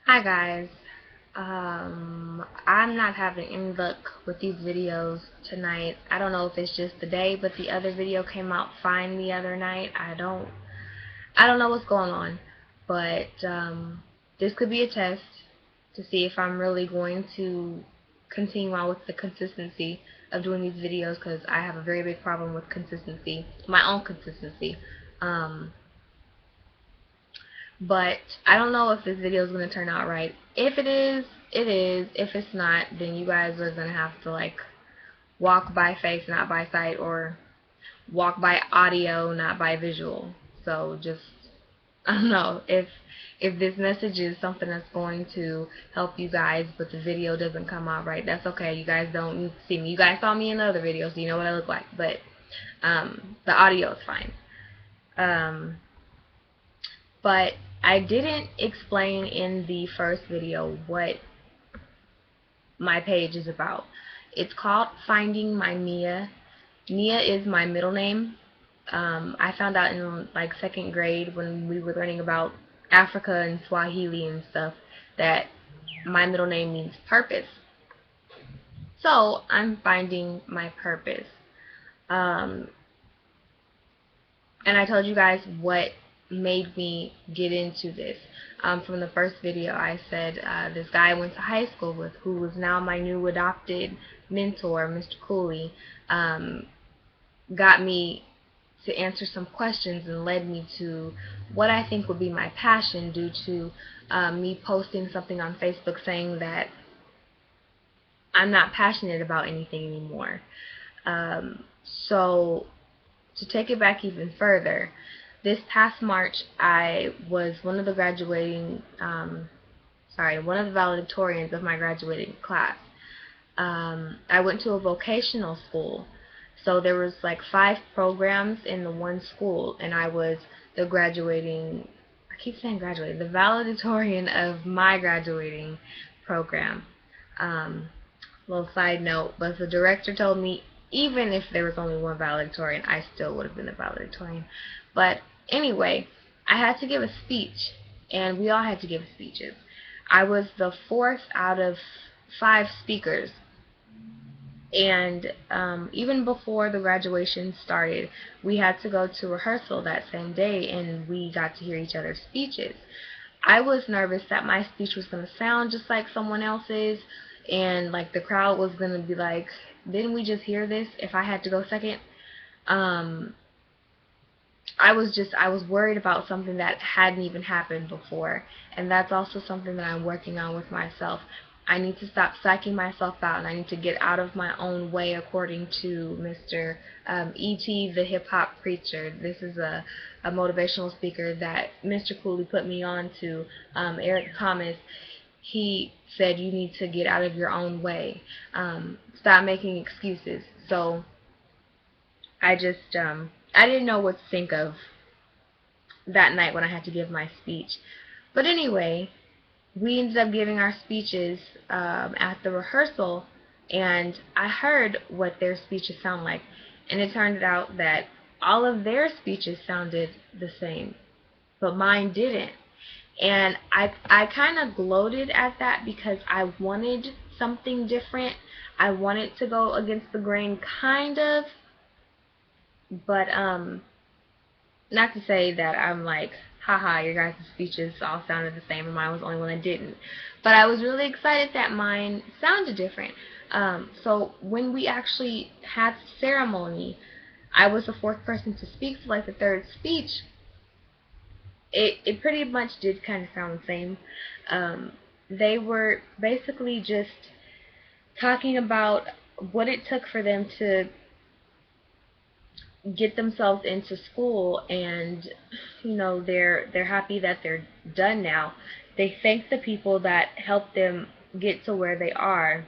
Hi guys. I'm not having any luck with these videos tonight. I don't know if it's just the day, but the other video came out fine the other night. I don't know what's going on, but this could be a test to see if I'm really going to continue on with the consistency of doing these videos, because I have a very big problem with consistency, my own consistency. Um, but I don't know if this video is going to turn out right. If it is, it is. If it's not, then you guys are going to have to like walk by faith, not by sight, or walk by audio, not by visual. So just, I don't know, if this message is something that's going to help you guys, but the video doesn't come out right, that's okay. You guys don't need to see me. You guys saw me in the other video, so you know what I look like. But the audio is fine. Um, but I didn't explain in the first video what my page is about. It's called Finding My Nia. Nia is my middle name. I found out in like second grade when we were learning about Africa and Swahili and stuff that my middle name means purpose. So I'm finding my purpose. Um, and I told you guys what made me get into this. From the first video, I said this guy I went to high school with, who was now my new adopted mentor, Mr. Cooley, got me to answer some questions and led me to what I think would be my passion, due to me posting something on Facebook saying that I'm not passionate about anything anymore. So to take it back even further, this past March I was one of the one of the valedictorians of my graduating class. I went to a vocational school, so there was like 5 programs in the one school, and I was the graduating, I keep saying graduating, the valedictorian of my graduating program. Um, Little side note, but the director told me even if there was only one valedictorian, I still would have been a valedictorian. But anyway, I had to give a speech, and we all had to give speeches. I was the 4th out of 5 speakers, and even before the graduation started, we had to go to rehearsal that same day, and we got to hear each other's speeches. I was nervous that my speech was going to sound just like someone else's, and like the crowd was going to be like, didn't we just hear this, if I had to go second. um, I was worried about something that hadn't even happened before, and that's also something that I'm working on with myself. I need to stop psyching myself out, and I need to get out of my own way, according to Mr. E.T. the Hip Hop Preacher. This is a motivational speaker that Mr. Cooley put me on to. Eric Thomas, he said you need to get out of your own way. Stop making excuses. So I didn't know what to think of that night when I had to give my speech. But anyway, we ended up giving our speeches at the rehearsal, and I heard what their speeches sound like, and it turned out that all of their speeches sounded the same, but mine didn't. And I kind of gloated at that because I wanted something different. I wanted to go against the grain, kind of, but not to say that I'm like, haha, your guys' speeches all sounded the same and mine was the only one that didn't. But I was really excited that mine sounded different. So when we actually had the ceremony, I was the 4th person to speak. So like the 3rd speech, it pretty much did kind of sound the same. They were basically just talking about what it took for them to get themselves into school, and they're happy that they're done now. They thank the people that helped them get to where they are,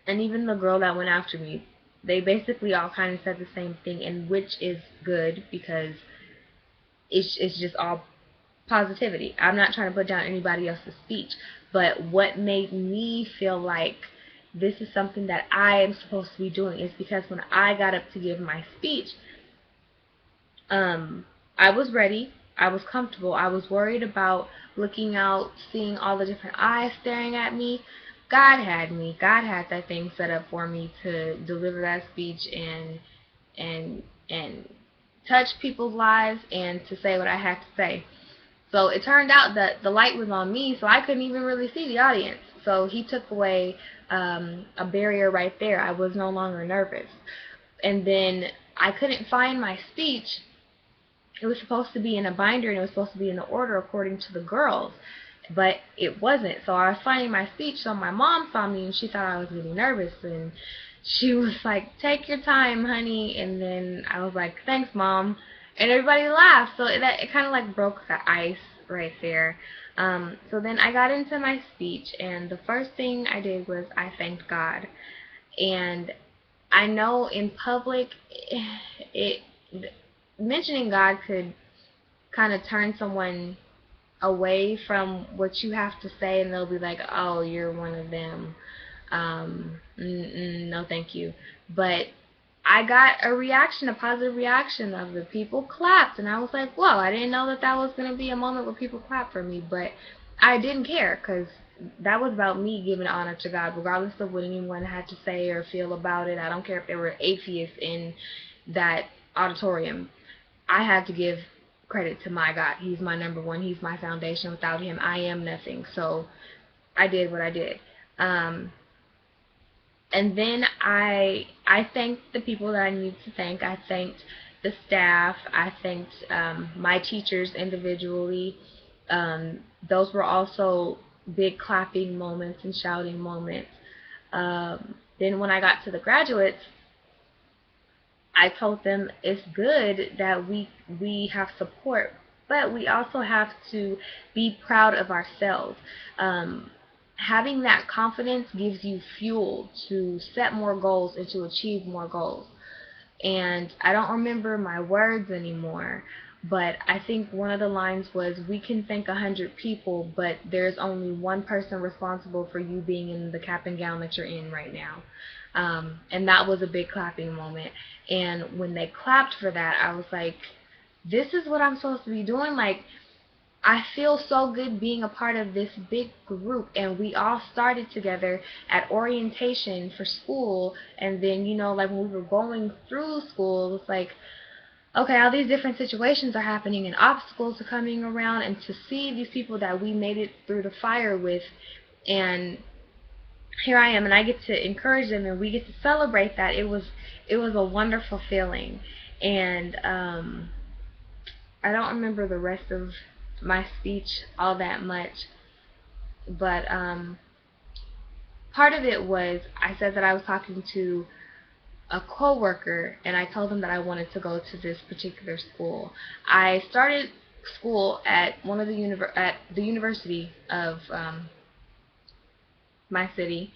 and even the girl that went after me, they basically all kind of said the same thing, and which is good, because it's just all positivity. I'm not trying to put down anybody else's speech, but what made me feel like this is something that I am supposed to be doing is because when I got up to give my speech, I was ready. I was comfortable. I was worried about looking out, seeing all the different eyes staring at me. God had me. God had that thing set up for me to deliver that speech and and touch people's lives and to say what I had to say. So it turned out that the light was on me, so I couldn't even really see the audience. So he took away a barrier right there. I was no longer nervous. And then I couldn't find my speech. It was supposed to be in a binder and it was supposed to be in the order according to the girls, but it wasn't. So I was finding my speech, so my mom saw me and she thought I was getting nervous, and she was like, "Take your time, honey." And then I was like, "Thanks, Mom." And everybody laughed, so it kind of like broke the ice right there. So then I got into my speech, and the first thing I did was I thanked God. And I know in public, it mentioning God could kind of turn someone away from what you have to say, and they'll be like, "Oh, you're one of them. No, thank you." But I got a reaction, a positive reaction of the people clapped, and I was like, "Whoa!" I didn't know that that was gonna be a moment where people clap for me, but I didn't care because that was about me giving honor to God, regardless of what anyone had to say or feel about it. I don't care if there were atheists in that auditorium. I had to give credit to my God. He's my number one. He's my foundation. Without him, I am nothing. So I did what I did. And then I thanked the people that I needed to thank. I thanked the staff. I thanked my teachers individually. Those were also big clapping moments and shouting moments. Then when I got to the graduates, I told them it's good that we have support, but we also have to be proud of ourselves. Having that confidence gives you fuel to set more goals and to achieve more goals. And I don't remember my words anymore, but I think one of the lines was, "We can thank 100 people, but there's only one person responsible for you being in the cap and gown that you're in right now." And that was a big clapping moment. And when they clapped for that, I was like, this is what I'm supposed to be doing. Like, I feel so good being a part of this big group, and we all started together at orientation for school, and then, like when we were going through school, it's like, okay, all these different situations are happening and obstacles are coming around, and to see these people that we made it through the fire with, and here I am, and I get to encourage them, and we get to celebrate that. It was a wonderful feeling, and I don't remember the rest of my speech all that much, but part of it was I said that I was talking to a coworker, and I told them that I wanted to go to this particular school. I started school at at the university of my city,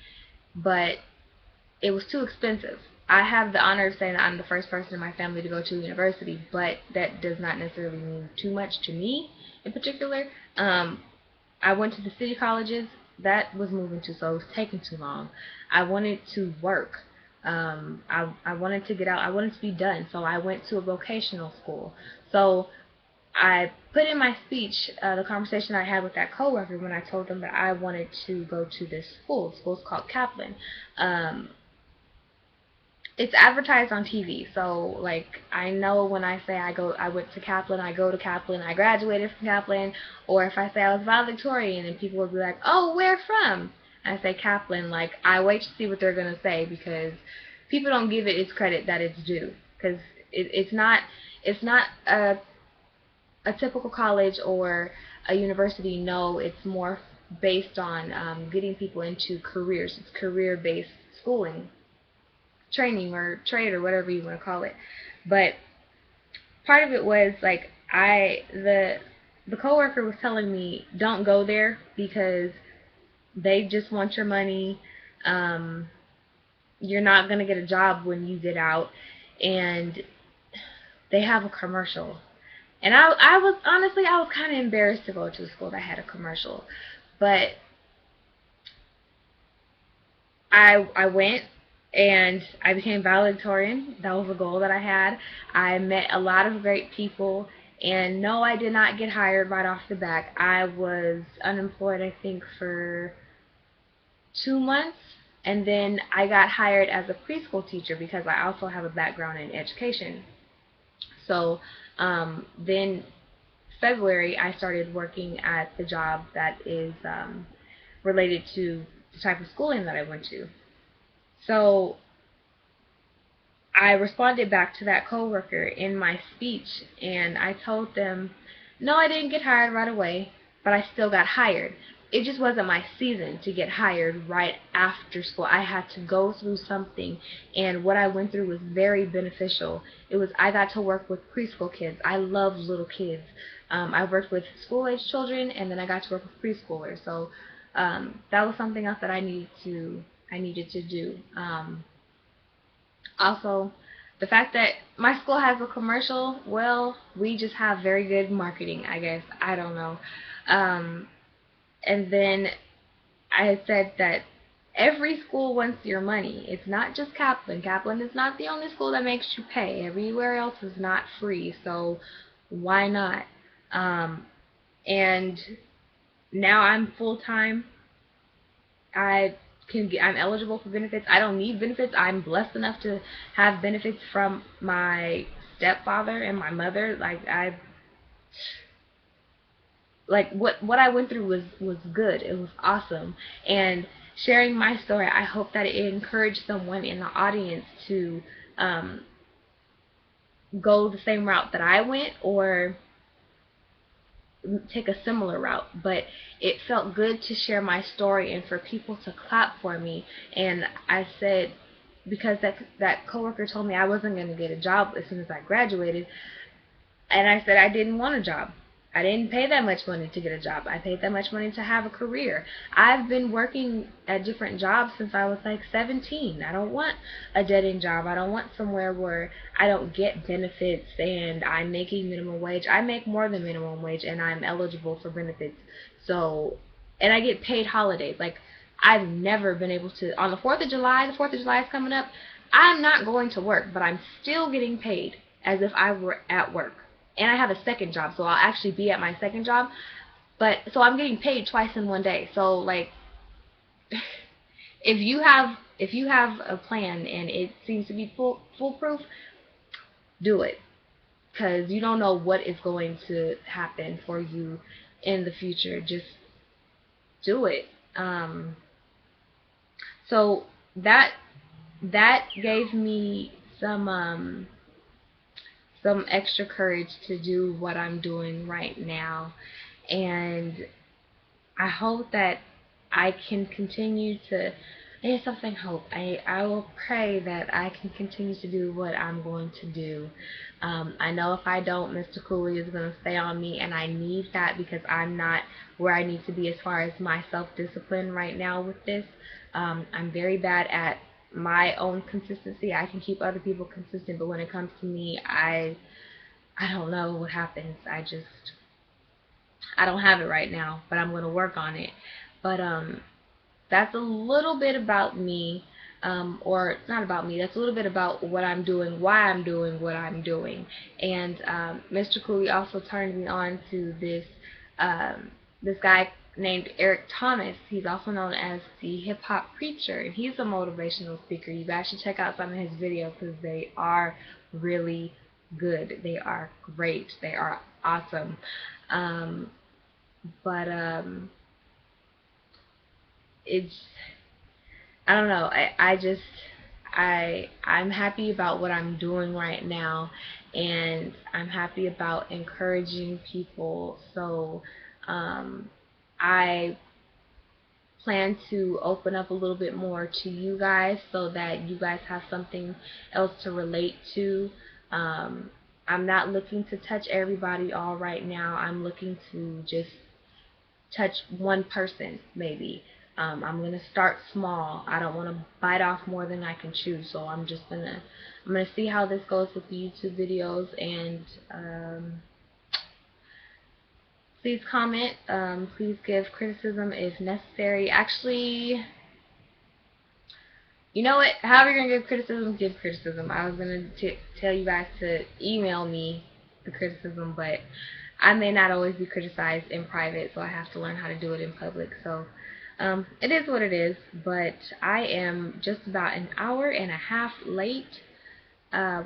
but it was too expensive. I have the honor of saying that I'm the first person in my family to go to university, but that does not necessarily mean too much to me in particular. I went to the city colleges. That was moving too slow. It was taking too long. I wanted to work. I wanted to get out. I wanted to be done. So I went to a vocational school. So I put in my speech the conversation I had with that coworker when I told them that I wanted to go to this school. The school's called Kaplan. It's advertised on TV, so like I know when I say I went to Kaplan, I go to Kaplan, I graduated from Kaplan, or if I say I was valedictorian, and people will be like, "Oh, where from?" And I say Kaplan, like I wait to see what they're gonna say, because people don't give it its credit that it's due, because it's not a typical college or a university. No, it's more based on getting people into careers. It's career-based schooling, training or trade or whatever you want to call it. But part of it was like the coworker was telling me, don't go there because they just want your money. You're not going to get a job when you get out, and they have a commercial. And I was honestly, I was kind of embarrassed to go to a school that had a commercial, but I went and I became valedictorian. That was a goal that I had. I met a lot of great people, And no, I did not get hired right off the bat. I was unemployed, I think, for 2 months, and then I got hired as a preschool teacher because I also have a background in education. So then February, I started working at the job that is related to the type of schooling that I went to. So I responded back to that coworker in my speech, and I told them, no, I didn't get hired right away, but I still got hired. It just wasn't my season to get hired right after school. I had to go through something, and what I went through was very beneficial. I got to work with preschool kids. I love little kids. I worked with school-age children, and then I got to work with preschoolers. So that was something else that I needed to do. Also, the fact that my school has a commercial, well, we just have very good marketing, I guess. I don't know. Um, and then I said that every school wants your money. It's not just Kaplan. Kaplan is not the only school that makes you pay. Everywhere else is not free, so why not? And now I'm full-time. I'm eligible for benefits. I don't need benefits. I'm blessed enough to have benefits from my stepfather and my mother. What I went through was good. It was awesome. And sharing my story, I hope that it encouraged someone in the audience to go the same route that I went, or take a similar route. But it felt good to share my story and for people to clap for me. And I said, because that coworker told me I wasn't going to get a job as soon as I graduated, and I said I didn't want a job. I didn't pay that much money to get a job. I paid that much money to have a career. I've been working at different jobs since I was like 17. I don't want a dead-end job. I don't want somewhere where I don't get benefits and I'm making minimum wage. I make more than minimum wage and I'm eligible for benefits. So, and I get paid holidays. Like, I've never been able to, on the 4th of July, the 4th of July is coming up, I'm not going to work, but I'm still getting paid as if I were at work. And I have a second job, so I'll actually be at my second job. But so I'm getting paid twice in one day. So like, if you have a plan and it seems to be foolproof, do it, because you don't know what is going to happen for you in the future. Just do it. So that gave me some extra courage to do what I'm doing right now, and I hope that I can continue to. I need something hope. I will pray that I can continue to do what I'm going to do. I know if I don't, Mr. Cooley is going to stay on me, and I need that because I'm not where I need to be as far as my self-discipline right now with this. I'm very bad at my own consistency. I can keep other people consistent, but when it comes to me, I don't know what happens. I don't have it right now, but I'm going to work on it. But that's a little bit about me, or not about me. That's a little bit about what I'm doing, why I'm doing what I'm doing. And Mr. Cooley also turned me on to this guy named Eric Thomas. He's also known as the hip hop preacher, and he's a motivational speaker. You guys should check out some of his videos because they are really good. They are great. They are awesome. But it's, I don't know. I'm happy about what I'm doing right now, and I'm happy about encouraging people. So I plan to open up a little bit more to you guys so that you guys have something else to relate to. I'm not looking to touch everybody all right now. I'm looking to just touch one person, maybe. I'm gonna start small. I don't want to bite off more than I can chew, so I'm gonna see how this goes with the YouTube videos. And please comment. Please give criticism if necessary. Actually, you know what? However you're gonna give criticism, give criticism. I was gonna tell you guys to email me the criticism, but I may not always be criticized in private, so I have to learn how to do it in public. So it is what it is, but I am just about an hour and a half late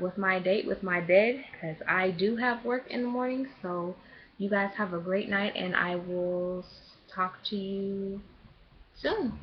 with my date with my bed because I do have work in the morning. So you guys have a great night, and I will talk to you soon.